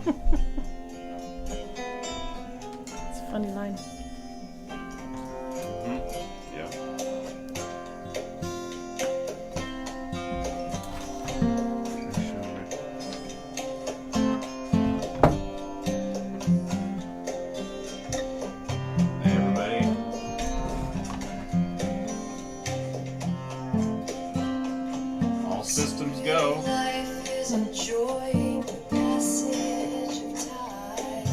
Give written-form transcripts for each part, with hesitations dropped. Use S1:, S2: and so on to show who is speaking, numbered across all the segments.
S1: It's a funny line.
S2: Yeah. Hey, everybody. All systems go.
S3: Life is enjoying the passage of time.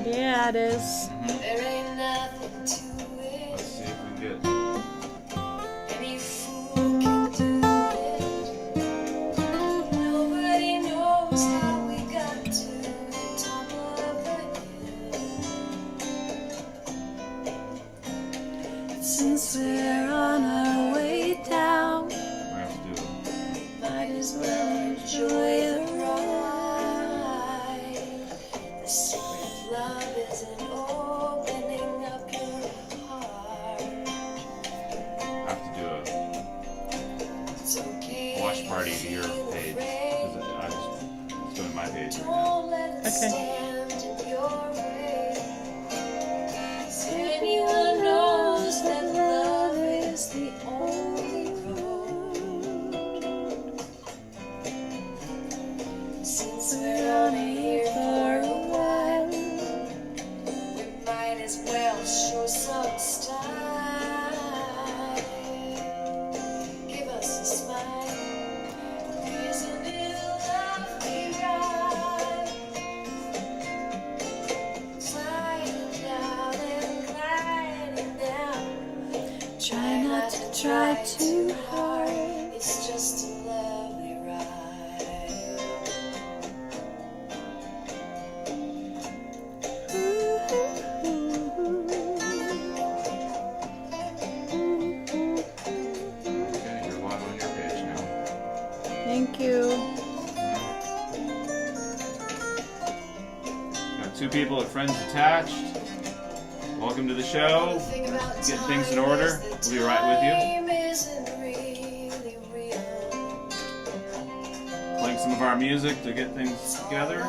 S1: Yeah, it is.
S3: There ain't nothing to it.
S2: Let's see if we can get.
S3: Any fool can do it. Nobody knows how we got to the top of the hill. Since we're on our way down,
S2: We're gonna have to do it.
S3: might as well enjoy the ride. The secret of love is in opening up your heart.
S2: I have to do
S3: It's okay.
S2: a watch party to your page. Because I just, it's going to my page right now.
S3: Don't let it
S1: Okay.
S3: stand in your way. 'Cause anyone knows that love is the only road. Since we're only here for a while, we might as well show some style. Give us a smile. Isn't it a lovely ride? Sliding down and gliding down. Try not to try too hard. It's just a lovely ride.
S2: Okay, you're live on your page now.
S1: Thank you.
S2: Got two people at Friends Attached. Welcome to the show. Get things in order. We'll be right with you. Playing some of our music to get things together.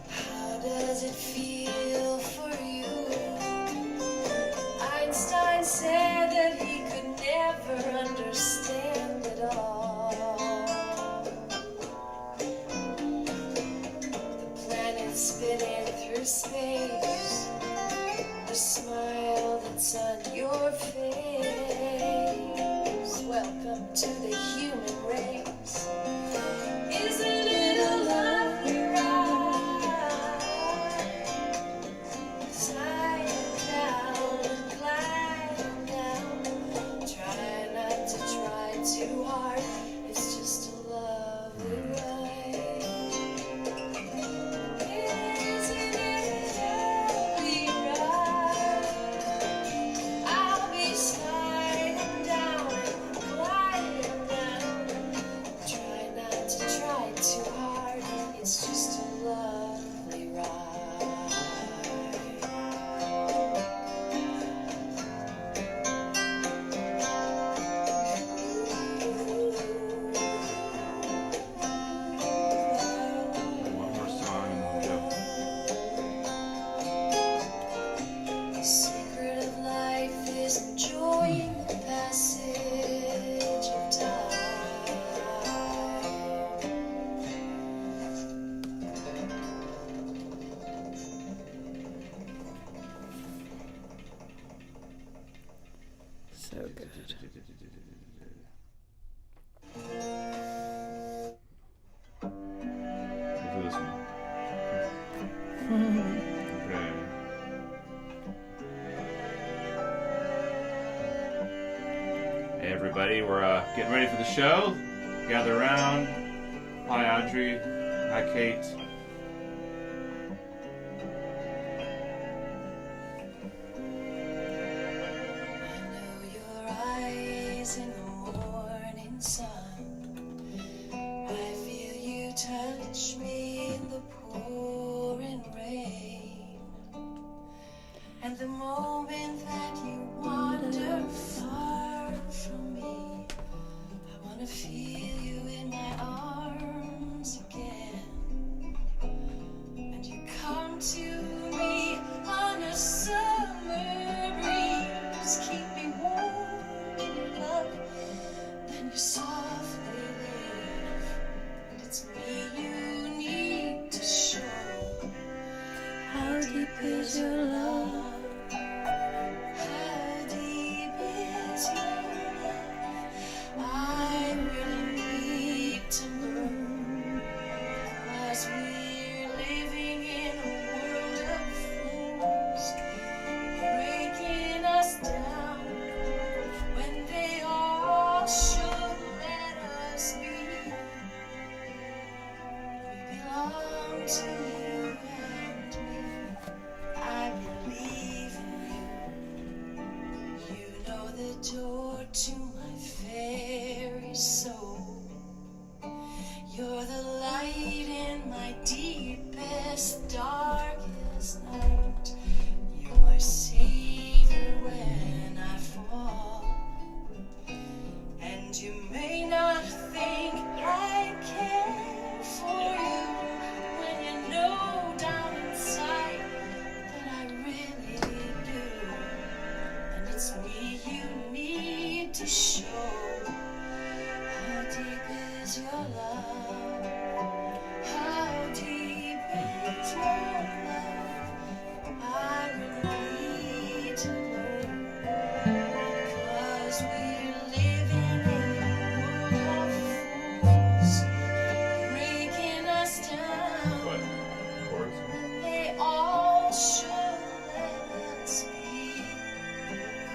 S3: How does it feel for you? Einstein said that he could never understand it all. The planet spinning through space, the smile that's on your face. Welcome to the human race. Isn't it a lovely ride? Sliding down and gliding down. Try not to try too hard. It's just a lovely ride. Isn't it a lovely ride? I'll be sliding down and gliding down. Try not to try too hard. It's just a lovely ride.
S2: One more song and we'll go.
S3: The secret of life is enjoying the passage of time.
S1: So good.
S2: We'll do this one. Okay. Hey everybody, we're getting ready for the show. Gather around. Hi Audrey. Hi Kate.
S3: I know your eyes in the morning sun. I feel you touch me in the pouring rain. And the moment that you wander far from me, I wanna you softly leave, and it's me you need to show. How deep is your love? How deep is your love? I really need to know, 'cause we're living in a world of fools, breaking us down when they all should let us be. We belong to you and me. I believe in you. You know the door to my very soul. You're the light in my deepest, darkest night. You're my savior when I fall. And you may not think I care for you when you know down inside that I really do. And it's me you need to show. How deep is your love? How deep is your love? I really need to know, 'cause we're living in a world of fools, breaking us down
S2: What? Chords?
S3: when they all should let us be.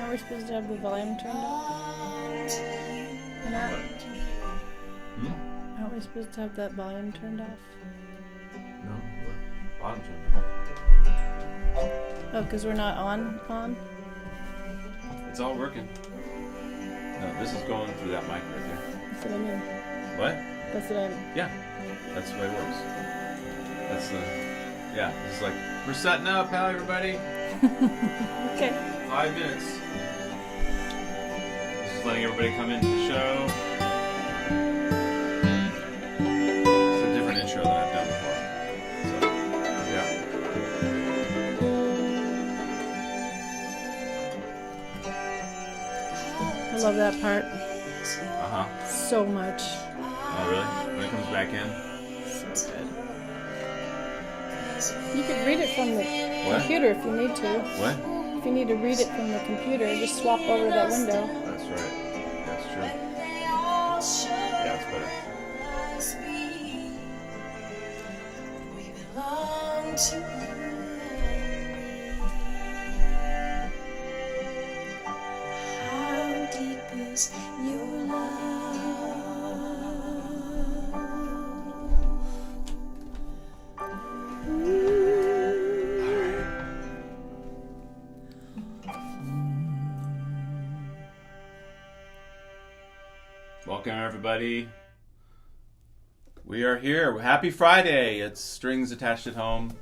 S1: Are we supposed to have the volume turned off?
S3: Belong to you
S1: We're not.
S3: and me.
S1: Aren't we supposed to have that volume turned off?
S2: No. What? Bottom turned.
S1: Oh, because we're not on?
S2: It's all working. No, this is going through that mic right there.
S1: That's what I mean.
S2: What?
S1: That's what I mean.
S2: Yeah. That's the way it works. That's the. Yeah. This is like, we're setting up. How everybody?
S1: Okay.
S2: 5 minutes. This is letting everybody come into the show. It's a different intro than I've done before. So, yeah.
S1: I love that part
S2: Uh-huh.
S1: so much.
S2: Oh, really? When it comes back in?
S1: So good. You could read it from the
S2: What?
S1: computer if you need to.
S2: What?
S1: If you need to read it from the computer, just swap over that window.
S2: That's right. That's true.
S3: When they all should
S2: Yeah, it's better.
S3: let us be. We belong to you and me. How deep is your love?
S2: Welcome, everybody. We are here. Happy Friday. It's Strings Attached at Home.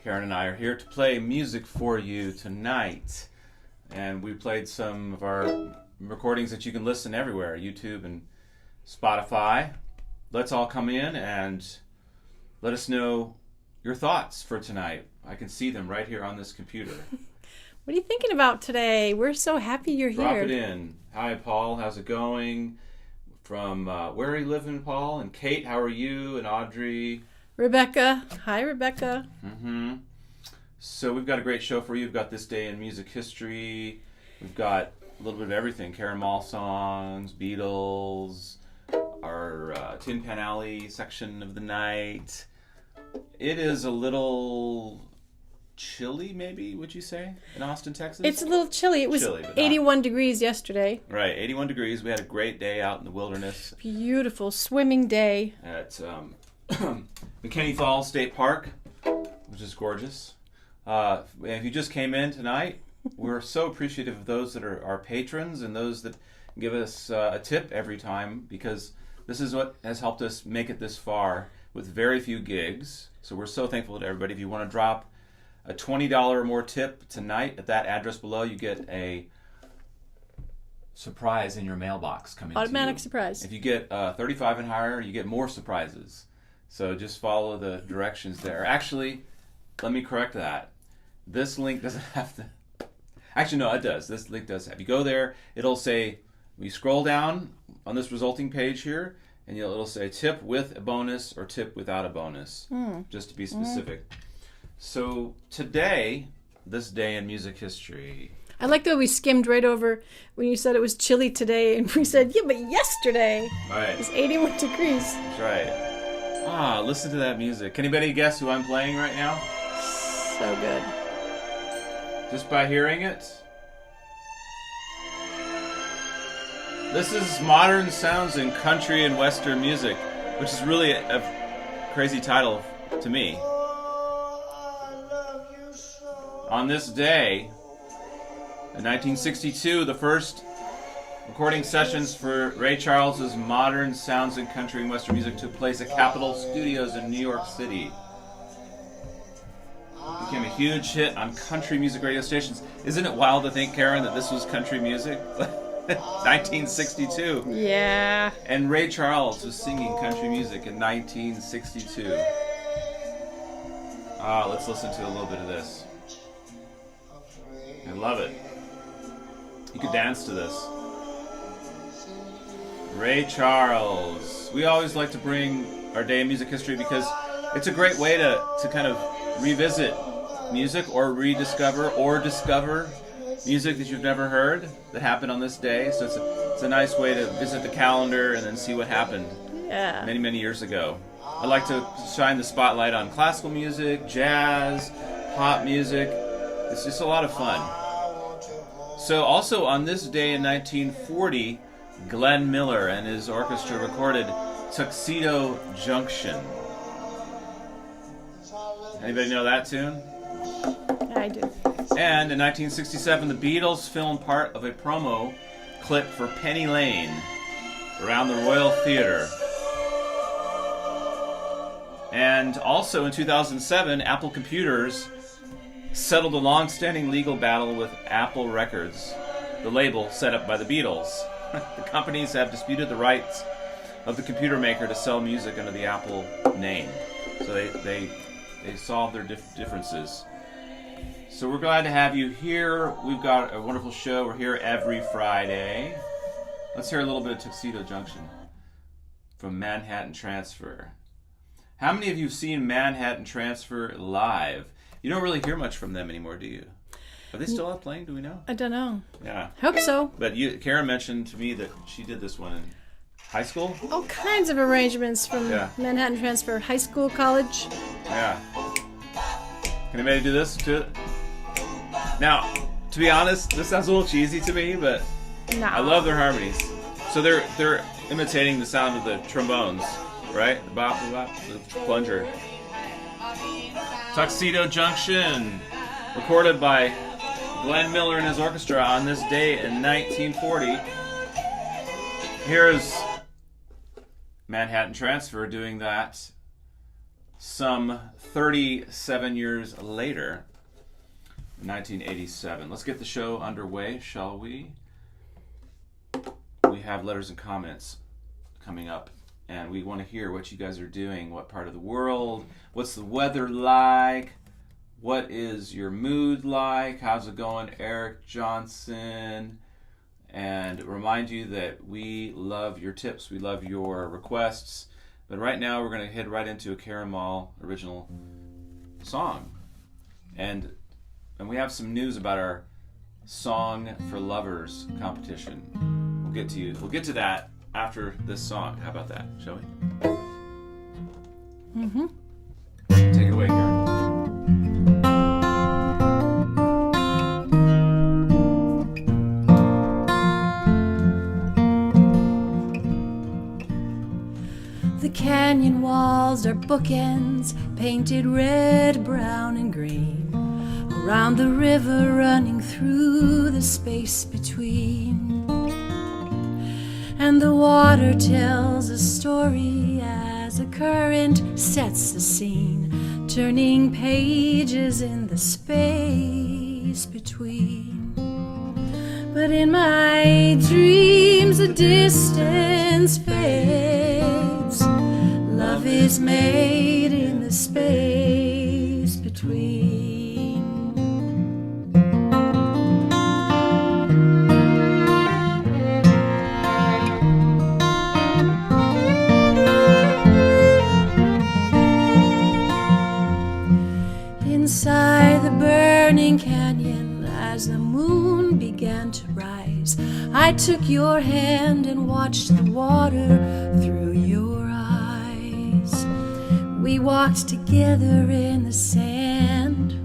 S2: Karen and I are here to play music for you tonight. And we played some of our recordings that you can listen everywhere, YouTube and Spotify. Let's all come in and let us know your thoughts for tonight. I can see them right here on this computer.
S1: What are you thinking about today? We're so happy you're
S2: Drop
S1: here.
S2: it in. Hi, Paul. How's it going? From where are you living, Paul? And Kate, how are you? And Audrey.
S1: Rebecca. Hi, Rebecca.
S2: Mm-hmm. So we've got a great show for you. We've got This Day in Music History. We've got a little bit of everything. Karen Mall songs, Beatles, our Tin Pan Alley section of the night. It is a little chilly, maybe, would you say, in Austin, Texas?
S1: It's a little chilly. It was
S2: Chilly, but not.
S1: 81 degrees yesterday.
S2: Right, 81 degrees. We had a great day out in the wilderness
S1: Beautiful swimming day.
S2: at McKinney Falls State Park, which is gorgeous. And if you just came in tonight, we're so appreciative of those that are our patrons and those that give us a tip every time, because this is what has helped us make it this far with very few gigs. So we're so thankful to everybody. If you want to drop a $20 or more tip tonight at that address below, you get a surprise in your mailbox coming to you.
S1: Automatic surprise.
S2: If you get 35 and higher, you get more surprises. So just follow the directions there. Actually, let me correct that. This link doesn't have to... Actually, no, it does. This link does have. You go there, it'll say, we scroll down on this resulting page here, and it'll say tip with a bonus or tip without a bonus, just to be specific. So today, this day in music history.
S1: I like that we skimmed right over when you said it was chilly today, and we said, yeah, but yesterday
S2: Right.
S1: it was 81 degrees.
S2: That's right. Listen to that music. Can anybody guess who I'm playing right now?
S1: So good.
S2: Just by hearing it? This is Modern Sounds in Country and Western Music, which is really a crazy title to me. On this day, in 1962, the first recording sessions for Ray Charles's Modern Sounds in Country and Western Music took place at Capitol Studios in New York City. It became a huge hit on country music radio stations. Isn't it wild to think, Karen, that this was country music? 1962.
S1: Yeah.
S2: And Ray Charles was singing country music in 1962. Let's listen to a little bit of this. I love it. You could dance to this. Ray Charles. We always like to bring our day in music history because it's a great way to kind of revisit music or rediscover or discover music that you've never heard that happened on this day. So it's a nice way to visit the calendar and then see what happened many, many years ago. I like to shine the spotlight on classical music, jazz, pop music. It's just a lot of fun. So also on this day in 1940, Glenn Miller and his orchestra recorded Tuxedo Junction. Anybody know that tune?
S1: I do.
S2: And in 1967, the Beatles filmed part of a promo clip for Penny Lane around the Royal Theatre. And also in 2007, Apple Computers settled a long-standing legal battle with Apple Records, the label set up by the Beatles. The companies have disputed the rights of the computer maker to sell music under the Apple name. So they solved their differences. So we're glad to have you here. We've got a wonderful show. We're here every Friday. Let's hear a little bit of Tuxedo Junction from Manhattan Transfer. How many of you have seen Manhattan Transfer live? You don't really hear much from them anymore, do you? Are they still out playing? Do we know?
S1: I don't know.
S2: Yeah.
S1: Hope so.
S2: But Karen mentioned to me that she did this one in high school?
S1: All kinds of arrangements from Manhattan Transfer, high school, college.
S2: Yeah. Can anybody do this to it? Now, to be honest, this sounds a little cheesy to me, but
S1: No.
S2: I love their harmonies. So they're imitating the sound of the trombones, right? The bop, the bop, the plunger. Tuxedo Junction, recorded by Glenn Miller and his orchestra on this day in 1940. Here's Manhattan Transfer doing that some 37 years later, 1987. Let's get the show underway, shall we? We have letters and comments coming up, and we want to hear what you guys are doing, what part of the world, what's the weather like, what is your mood like, how's it going, Eric Johnson? And remind you that we love your tips, we love your requests, but right now we're going to head right into a Caramal original song. And we have some news about our Song for Lovers competition. We'll get to that after this song. How about that, shall we?
S1: Mm-hmm.
S2: Take it away, Karen.
S1: The canyon walls are bookends, painted red, brown, and green. Around the river running through the space between. And the water tells a story as a current sets the scene, turning pages in the space between. But in my dreams the distance fades. Love is made in the space between. I took your hand and watched the water through your eyes. We walked together in the sand,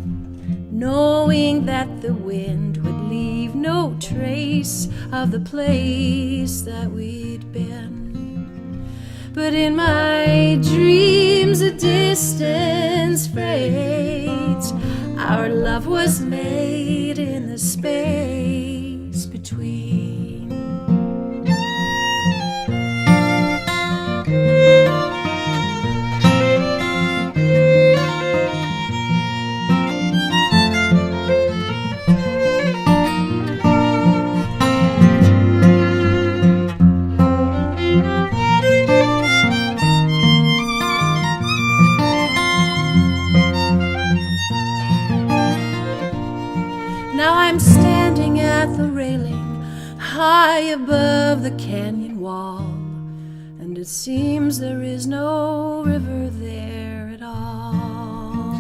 S1: knowing that the wind would leave no trace of the place that we'd been. But in my dreams a distance fades. Our love was made in the space between. Now I'm standing at the railing, high above the canyon wall, and it seems there is no river there at all.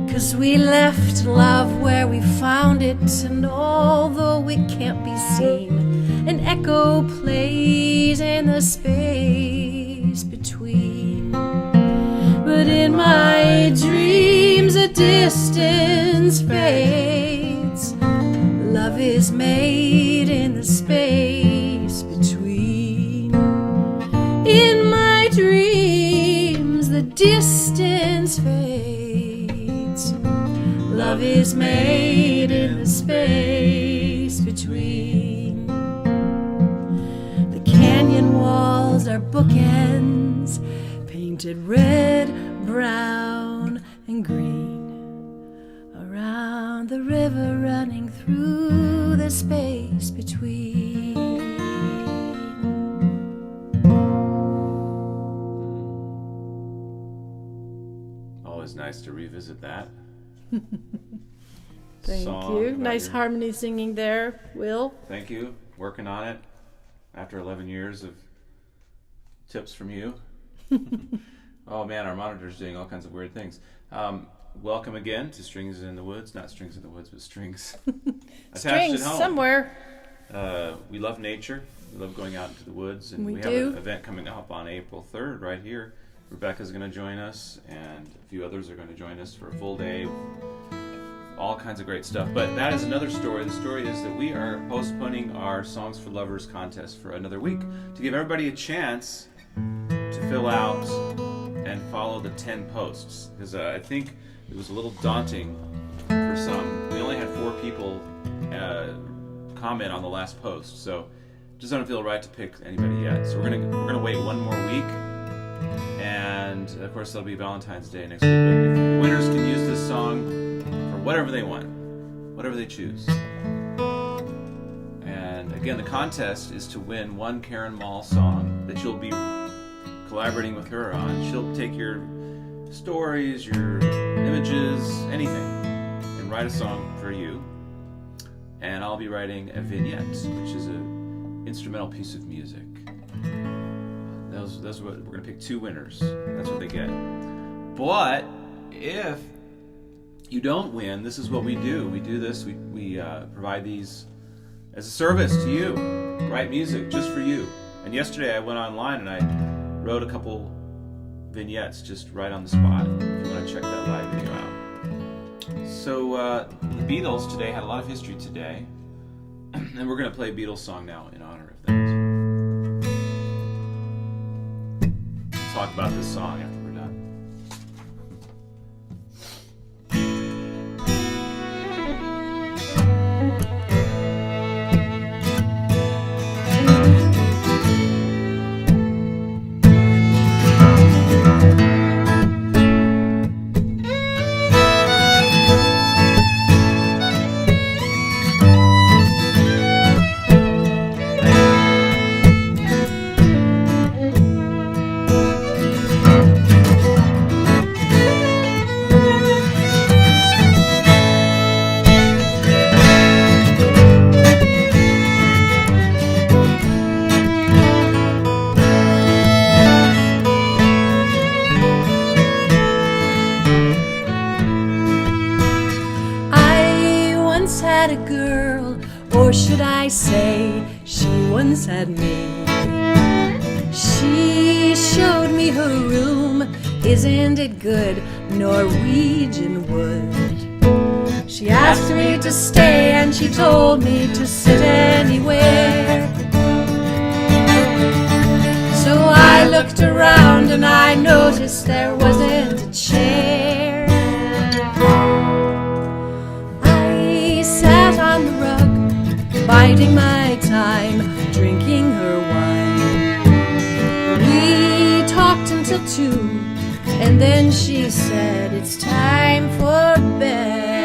S1: 'Cause we left love where we found it, and although it can't be seen, an echo plays in the space between. But in my dreams a distance fades. Love is made in the space between. In my dreams the distance fades. Love is made in the space between. The canyon walls are bookends, painted red, brown, and green, around the river running through the space between.
S2: Always nice to revisit that.
S1: Thank
S2: song
S1: you.
S2: about
S1: Nice
S2: your-
S1: harmony singing there, Will.
S2: Thank you. Working on it after 11 years of tips from you. Oh man, our monitor's doing all kinds of weird things. Welcome again to Strings in the Woods. Not Strings in the Woods, but Strings Attached
S1: Strings
S2: at Home.
S1: somewhere.
S2: We love nature. We love going out into the woods. And
S1: We
S2: have
S1: do.
S2: an event coming up on April 3rd right here. Rebecca's going to join us, and a few others are going to join us for a full day. All kinds of great stuff. But that is another story. The story is that we are postponing our Songs for Lovers contest for another week to give everybody a chance to fill out and follow the 10 posts. Because I think it was a little daunting for some. We only had 4 people comment on the last post, so it just doesn't feel right to pick anybody yet. So we're gonna wait one more week, and of course there'll be Valentine's Day next week. But the winners can use this song for whatever they want, whatever they choose. And again, the contest is to win one Karen Mall song that you'll be collaborating with her on. She'll take your stories, your images, anything, and write a song for you. And I'll be writing a vignette, which is an instrumental piece of music. Those are what we're gonna pick 2 winners. That's what they get. But if you don't win, this is what we do. We do this. We provide these as a service to you. Write music just for you. And yesterday I went online and I wrote a couple vignettes just right on the spot. If you want to check that live video out. So the Beatles today had a lot of history today, and we're going to play a Beatles song now in honor of that. We'll talk about this song after we're done.
S1: beams at me. She showed me her room. Isn't it good? Norwegian wood. She asked me to stay and she told me to sit anywhere. So I looked around and I noticed there wasn't a chair. I sat on the rug, biding my time, drinking her wine. We talked until 2, and then she said, it's time for bed.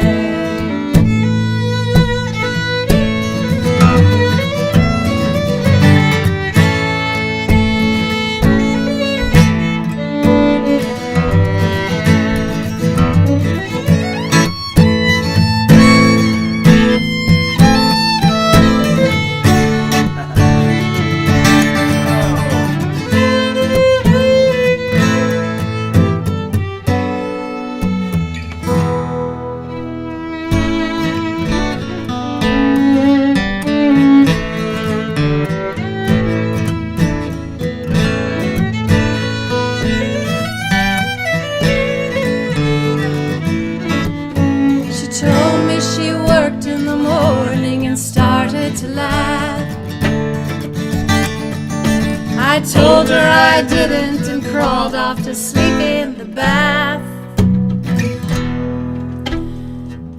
S1: I told her I didn't and crawled off to sleep in the bath.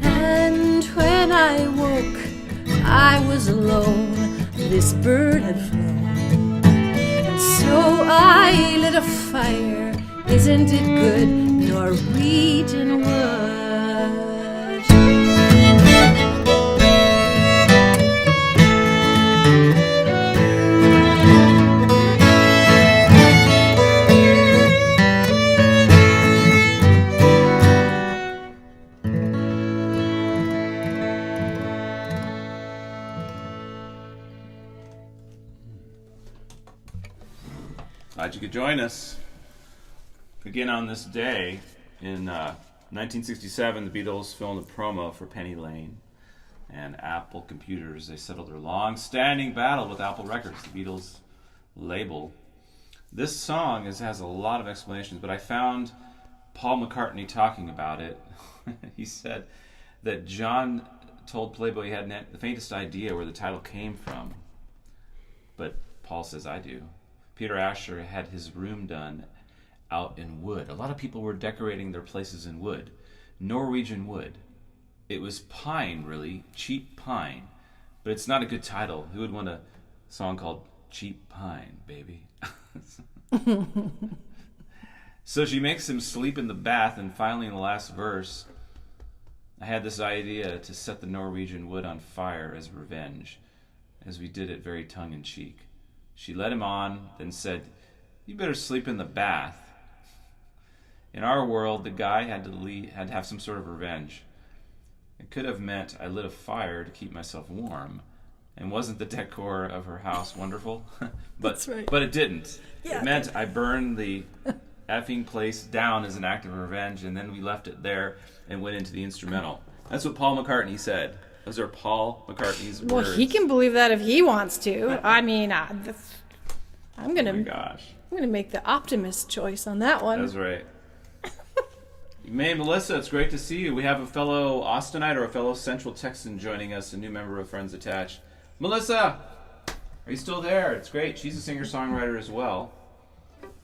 S1: And when I woke, I was alone. This bird had flown. And so I lit a fire. Isn't it good? Norwegian wood.
S2: Glad you could join us. Again on this day, in 1967, the Beatles filmed a promo for Penny Lane and Apple Computers. They settled their long-standing battle with Apple Records, the Beatles label. This song has a lot of explanations, but I found Paul McCartney talking about it. He said that John told Playboy he hadn't the faintest idea where the title came from. But Paul says, I do. Peter Asher had his room done out in wood. A lot of people were decorating their places in wood. Norwegian wood. It was pine, really. Cheap pine. But it's not a good title. Who would want a song called Cheap Pine, baby? So she makes him sleep in the bath, and finally in the last verse, I had this idea to set the Norwegian wood on fire as revenge, as we did it very tongue-in-cheek. She led him on, then said, you better sleep in the bath. In our world, the guy had to have some sort of revenge. It could have meant I lit a fire to keep myself warm. And wasn't the decor of her house wonderful?
S1: That's right.
S2: But it didn't.
S1: Yeah,
S2: it meant I burned the effing place down as an act of revenge, and then we left it there and went into the instrumental. That's what Paul McCartney said. Those are Paul McCartney's words.
S1: Well, he can believe that if he wants to. I mean, I'm gonna make the optimist choice on that one.
S2: That's right. May Melissa, it's great to see you. We have a fellow Austinite or a fellow Central Texan joining us, a new member of Friends Attached. Melissa, are you still there? It's great. She's a singer-songwriter as well.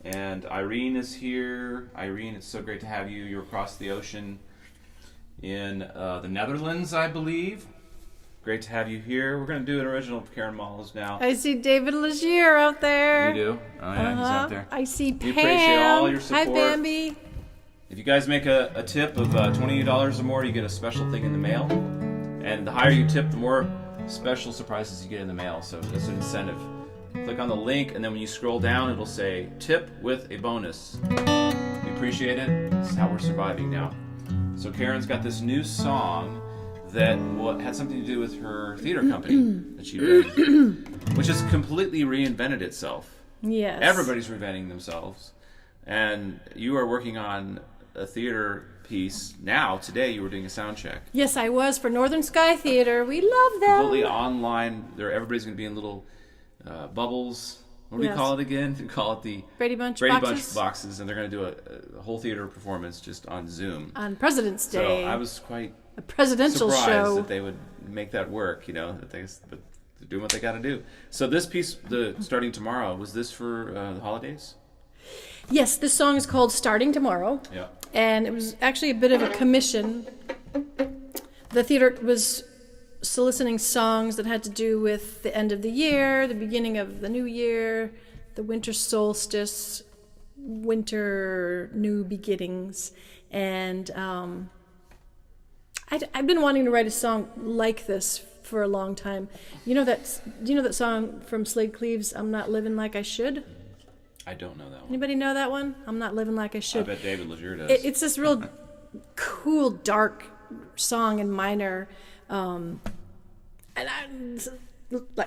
S2: And Irene is here. Irene, it's so great to have you. You're across the ocean in the Netherlands, I believe. Great to have you here. We're going to do an original of Karen Mahles now.
S1: I see David Legier out there.
S2: You do? Oh, yeah, he's out there.
S1: I see Pam.
S2: We appreciate all your support.
S1: Hi, Bambi.
S2: If you guys make a tip of $20 or more, you get a special thing in the mail. And the higher you tip, the more special surprises you get in the mail. So that's an incentive. Click on the link, and then when you scroll down, it'll say tip with a bonus. We appreciate it. This is how we're surviving now. So Karen's got this new song that had something to do with her theater company that she ran, which has completely reinvented itself.
S1: Yes.
S2: Everybody's reinventing themselves. And you are working on a theater piece now. Today you were doing a sound check.
S1: Yes, I was for Northern Sky Theater. We love them.
S2: Completely online. Everybody's going to be in little Bubbles. What do we
S1: Yes.
S2: call it again? We call it the
S1: Brady Bunch
S2: Brady
S1: boxes
S2: Bunch boxes, and they're going to do a whole theater performance just on Zoom.
S1: on President's Day.
S2: So I was quite
S1: a presidential
S2: surprised
S1: show.
S2: that they would make that work. You know, but they're doing what they got to do. So this piece, starting tomorrow, was this for the holidays?
S1: Yes, this song is called "Starting Tomorrow,"
S2: Yeah.
S1: and it was actually a bit of a commission. The theater was soliciting songs that had to do with the end of the year, the beginning of the new year, the winter solstice, winter new beginnings, and I've been wanting to write a song like this for a long time. Do you know that song from Slade Cleaves, "I'm Not Living Like I Should"?
S2: I don't know that one.
S1: Anybody know that one? "I'm Not Living Like I
S2: I
S1: Should."
S2: bet David Legier does.
S1: It's this real cool, dark song in minor. And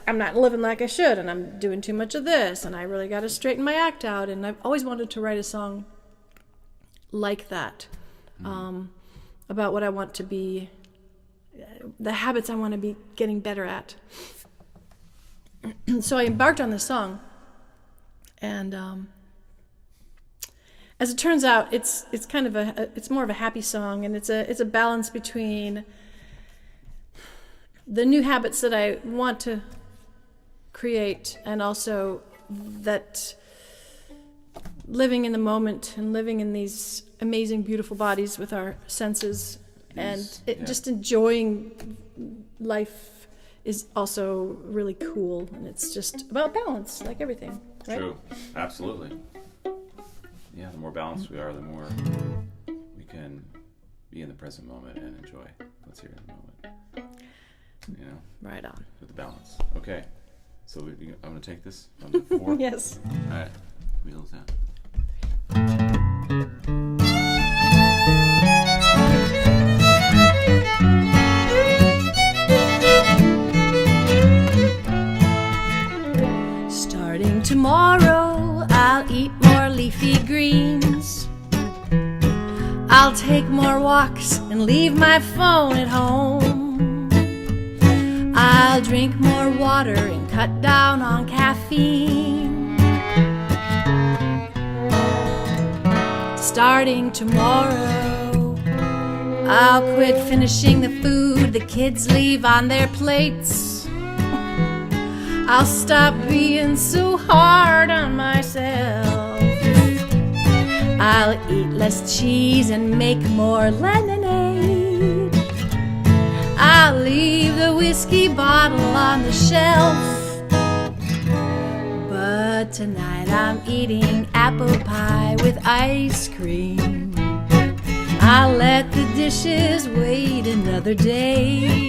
S1: I'm not living like I should, and I'm doing too much of this, and I really got to straighten my act out. And I've always wanted to write a song like that, about what I want to be, the habits I want to be getting better at. So I embarked on this song, and as it turns out, it's kind of it's more of a happy song, and it's a balance between the new habits that I want to create, and also that living in the moment and living in these amazing, beautiful bodies with our senses, and just enjoying life is also really cool. And it's just about balance, like everything, right?
S2: True. Absolutely. Yeah, the more balanced we are, the more we can be in the present moment and enjoy what's here in the moment. You know,
S1: Right on.
S2: with the balance. Okay, so I'm going to take this on the 4.
S1: Yes.
S2: All right, wheels out.
S1: Starting tomorrow, I'll eat more leafy greens. I'll take more walks and leave my phone at home. I'll drink more water and cut down on caffeine. Starting tomorrow, I'll quit finishing the food the kids leave on their plates. I'll stop being so hard on myself. I'll eat less cheese and make more lemonade. I'll leave the whiskey bottle on the shelf. But tonight I'm eating apple pie with ice cream. I'll let the dishes wait another day.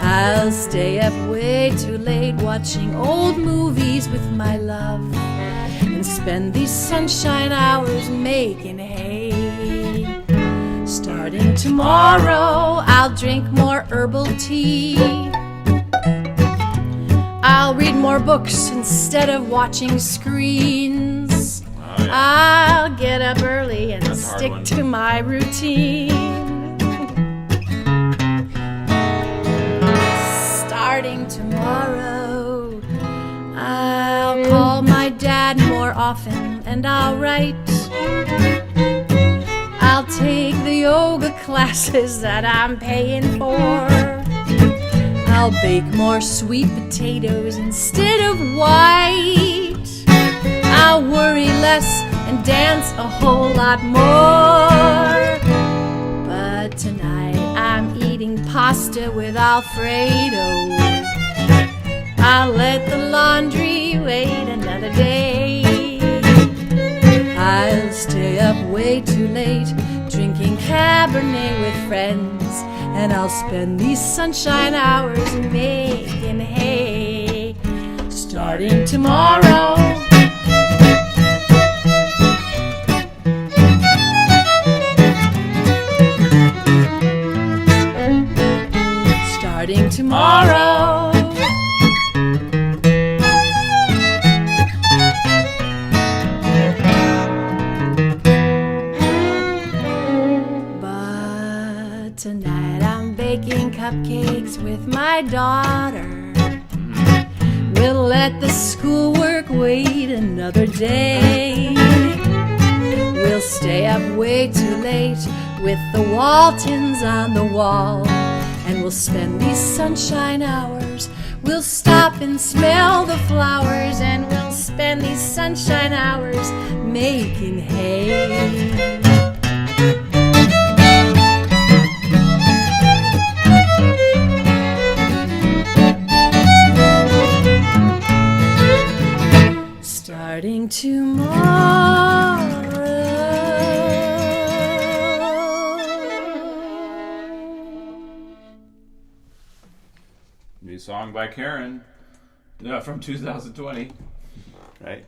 S1: I'll stay up way too late watching old movies with my love, and spend these sunshine hours making hay. Starting tomorrow, I'll drink more herbal tea. I'll read more books instead of watching screens.
S2: Oh, yeah.
S1: I'll get up early and
S2: That's a hard
S1: stick
S2: one.
S1: to my routine. Starting tomorrow, I'll call my dad more often, and I'll write. I'll take the yoga classes that I'm paying for. I'll bake more sweet potatoes instead of white. I'll worry less and dance a whole lot more. But tonight I'm eating pasta with Alfredo. I'll let the laundry wait another day. I'll stay up way too late drinking Cabernet with friends, and I'll spend these sunshine hours making hay. Starting tomorrow, starting tomorrow. But tonight I'm baking cupcakes with my daughter. We'll wait another day. We'll stay up way too late with the Waltons on the wall, and we'll spend these sunshine hours. We'll stop and smell the flowers, and we'll spend these sunshine hours making hay. Starting tomorrow.
S2: New song by Karen. No, from 2020. Right?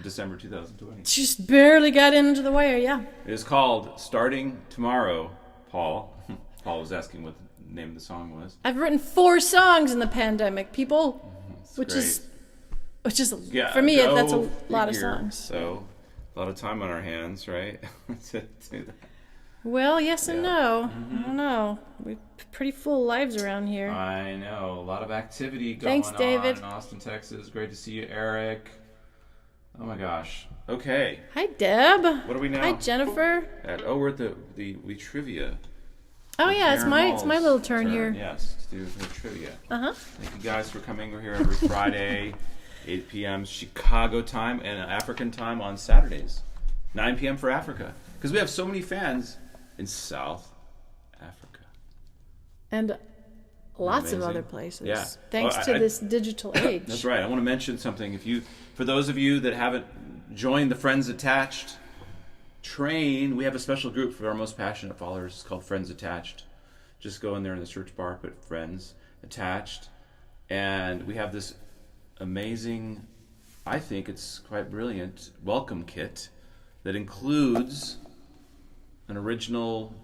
S2: December 2020.
S1: Just barely got into the wire, yeah.
S2: It is called Starting Tomorrow, Paul. Paul was asking what the name of the song was.
S1: I've written 4 songs in the pandemic, people.
S2: It's
S1: Which
S2: great.
S1: is
S2: Yeah,
S1: for me,
S2: go
S1: that's a lot of
S2: figure.
S1: songs.
S2: So, a lot of time on our hands, right? to do that.
S1: Well, yes and
S2: Yeah.
S1: no. I don't know. We've pretty full lives around here.
S2: I know. A lot of activity going
S1: Thanks, David.
S2: on in Austin, Texas. Great to see you, Eric. Oh my gosh. Okay.
S1: Hi, Deb.
S2: What are we now?
S1: Hi, Jennifer.
S2: We're at the trivia.
S1: Oh yeah, it's
S2: Karen
S1: my
S2: Mall's
S1: little turn here.
S2: Yes, to do the trivia.
S1: Uh-huh.
S2: Thank you guys for coming. We're here every Friday, 8 p.m. Chicago time and African time on Saturdays, 9 p.m. for Africa. Because we have so many fans in South Africa.
S1: And lots of
S2: Amazing.
S1: other places.
S2: Yeah.
S1: Thanks
S2: Well,
S1: to
S2: I-
S1: this digital age.
S2: That's right. I want to mention something. For those of you that haven't joined the Friends Attached train, we have a special group for our most passionate followers. It's called Friends Attached. Just go in there in the search bar, put Friends Attached, and we have this amazing, I think it's quite brilliant, welcome kit that includes an original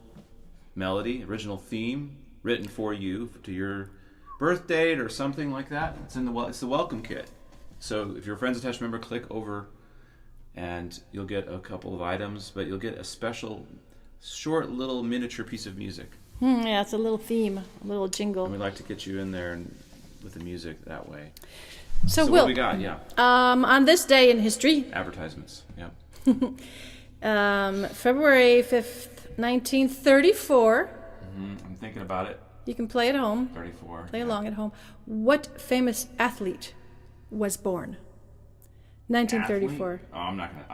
S2: melody, original theme written for you to your birth date or something like that. It's the welcome kit. So if you're a Friends Attached member, click over and you'll get a couple of items, but you'll get a special short little miniature piece of music.
S1: Yeah, it's a little theme, a little jingle.
S2: And we'd like to get you in there and with the music that way.
S1: So
S2: what
S1: Will,
S2: do we got? Yeah.
S1: On this day in history,
S2: Advertisements. Yeah.
S1: February 5th, 1934.
S2: I'm thinking about it.
S1: You can play at home.
S2: 34.
S1: Play along at home. What famous athlete was born? 1934.
S2: Athlete? Oh,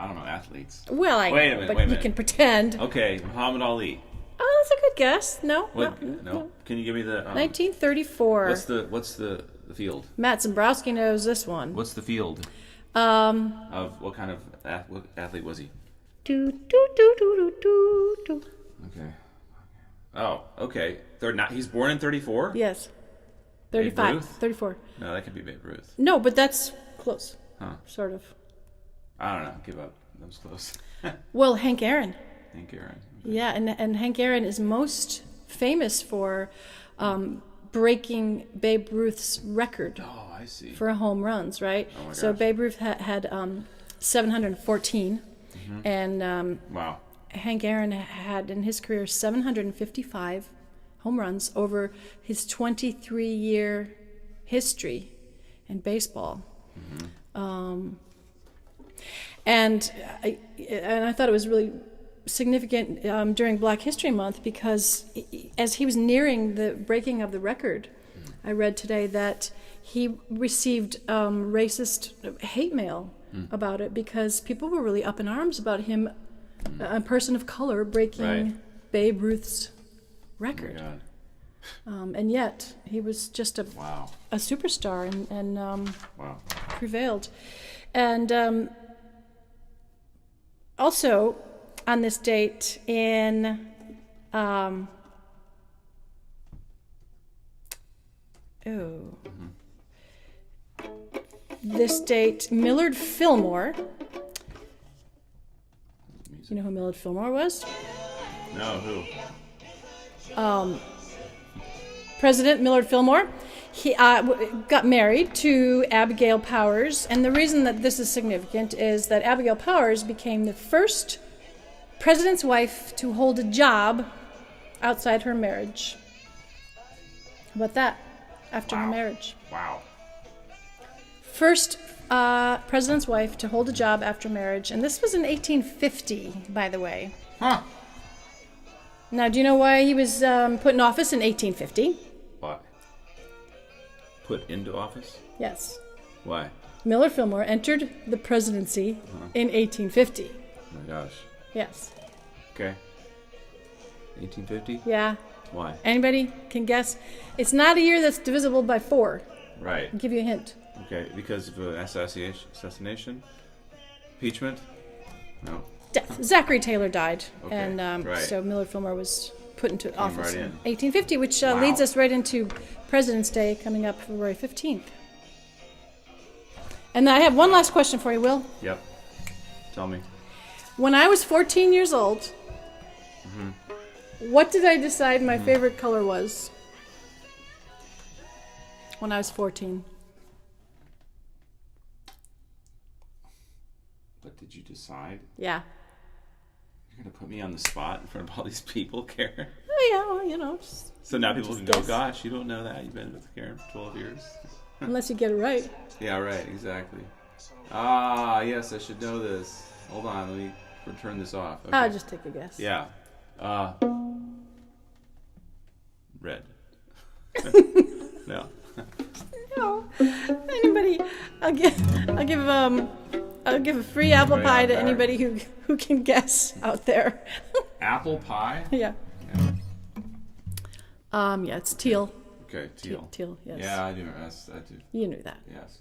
S2: I don't know athletes.
S1: Well,
S2: Wait a minute,
S1: but
S2: wait a
S1: you
S2: minute.
S1: can pretend.
S2: Okay, Muhammad Ali.
S1: Oh, that's a good guess. No,
S2: What?
S1: no.
S2: No. Can you give me the
S1: 1934.
S2: What's the field?
S1: Matt Zambrowski knows this one.
S2: What's the field
S1: Um.
S2: of what kind of what athlete was he?
S1: Do do do do do do.
S2: Okay. Oh, okay. He's born in 34?
S1: Yes.
S2: Babe
S1: 35.
S2: Ruth?
S1: 34.
S2: No, that could be Babe Ruth.
S1: No, but that's close.
S2: Huh.
S1: Sort of.
S2: I don't know. Give up. That was close.
S1: Well, Hank Aaron.
S2: Hank Aaron.
S1: Yeah, and Hank Aaron is most famous for breaking Babe Ruth's record
S2: Oh, I see.
S1: for home runs, right?
S2: Oh my
S1: So
S2: gosh.
S1: Babe Ruth had 714, and
S2: Wow.
S1: Hank Aaron had in his career 755 home runs over his 23-year history in baseball. And I thought it was really significant during Black History Month because as he was nearing the breaking of the record, I read today that he received racist hate mail about it because people were really up in arms about him, a person of color, breaking
S2: Right.
S1: Babe Ruth's
S2: Oh
S1: record.
S2: my God.
S1: And yet he was just
S2: Wow.
S1: a superstar and
S2: Wow.
S1: prevailed. And also on this date in this date, Millard Fillmore. You know who Millard Fillmore was?
S2: No, who?
S1: President Millard Fillmore. He got married to Abigail Powers, and the reason that this is significant is that Abigail Powers became the first president's wife to hold a job outside her marriage. How about that? After her
S2: Wow.
S1: marriage.
S2: Wow.
S1: First president's wife to hold a job after marriage. And this was in 1850, by the way.
S2: Huh.
S1: Now, do you know why he was put in office in 1850?
S2: Why? Put into office?
S1: Yes.
S2: Why?
S1: Millard Fillmore entered the presidency in 1850.
S2: Oh my gosh.
S1: Yes.
S2: Okay. 1850?
S1: Yeah.
S2: Why?
S1: Anybody can guess? It's not a year that's divisible by 4.
S2: Right.
S1: I'll give you a hint.
S2: Okay. Because of assassination? Impeachment? No.
S1: Death. Zachary Taylor died.
S2: Okay,
S1: And
S2: right.
S1: so Millard Fillmore was put into office
S2: right
S1: in
S2: in.
S1: 1850, which
S2: Wow.
S1: leads us right into President's Day coming up February 15th. And I have one last question for you, Will.
S2: Yep. Tell me.
S1: When I was 14 years old, what did I decide my favorite color was? When I was 14.
S2: What did you decide?
S1: Yeah.
S2: You're going to put me on the spot in front of all these people, Karen?
S1: Oh, yeah, well, you know.
S2: So now people can go,
S1: guess.
S2: gosh, you don't know that. You've been with Karen for 12 years.
S1: Unless you get it right.
S2: Yeah, right, exactly. Ah, yes, I should know this. Hold on, let me turn this off. Okay.
S1: I'll just take a guess.
S2: Yeah. Red. No.
S1: No. Anybody? I'll give a free apple
S2: Free
S1: pie to
S2: apple.
S1: anybody who can guess out there.
S2: Apple pie?
S1: Yeah.
S2: Yeah.
S1: Yeah, it's teal.
S2: Okay, teal.
S1: Teal, yes.
S2: Yeah, I do. I do.
S1: You knew that.
S2: Yes.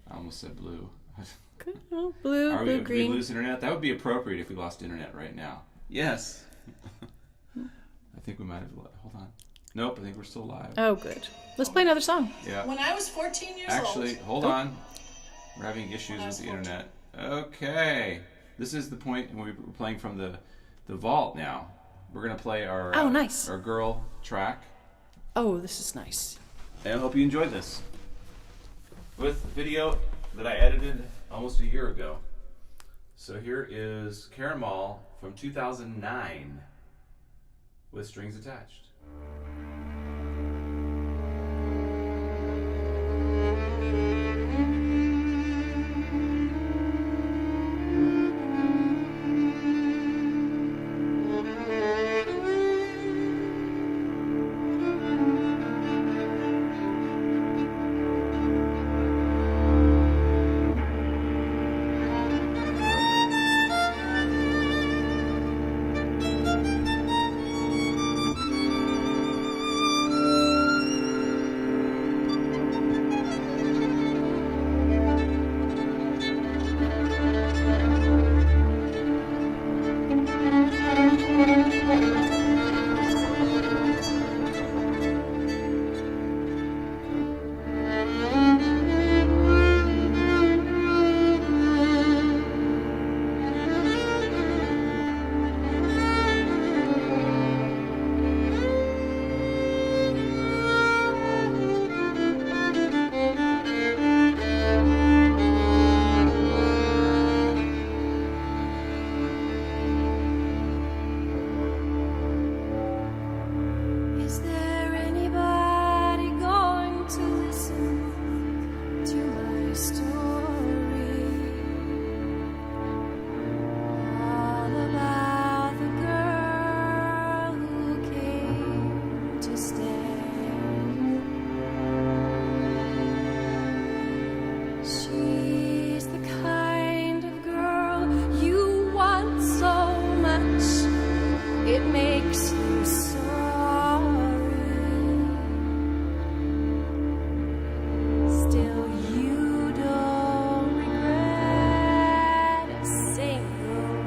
S2: I almost said blue.
S1: Good. Oh, blue,
S2: Are
S1: blue,
S2: we, did we
S1: green.
S2: lose internet? That would be appropriate if we lost internet right now. Yes. I think we might have. Hold on. Nope, I think we're still live.
S1: Oh, good. Let's play another song.
S2: Yeah.
S3: When I was 14 years
S2: Actually,
S3: old.
S2: hold on. We're having issues with the internet. Okay. This is the point when we're playing from the vault now. We're going to play our
S1: nice.
S2: our girl track.
S1: Oh, this is nice.
S2: And I hope you enjoyed this. With video that I edited almost a year ago. So here is Caramel from 2009 with strings attached.
S1: Is there anybody going to listen to my story? All about the girl who came to stay. She's the kind of girl you want so much. It makes you sorry. Still, you don't regret a single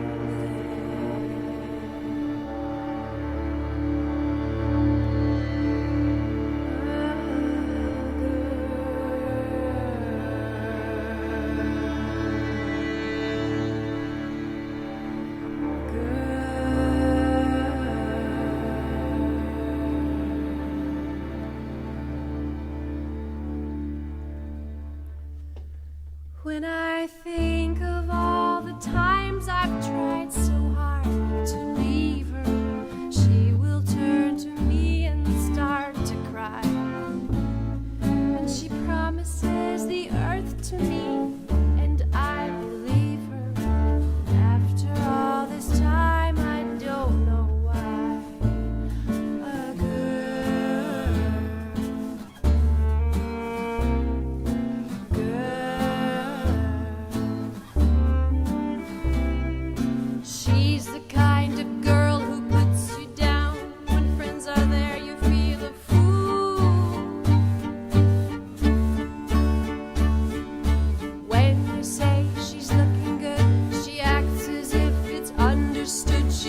S1: When I think of all the times I've tried so hard to leave her, she will turn to me and start to cry. And she promises the earth to me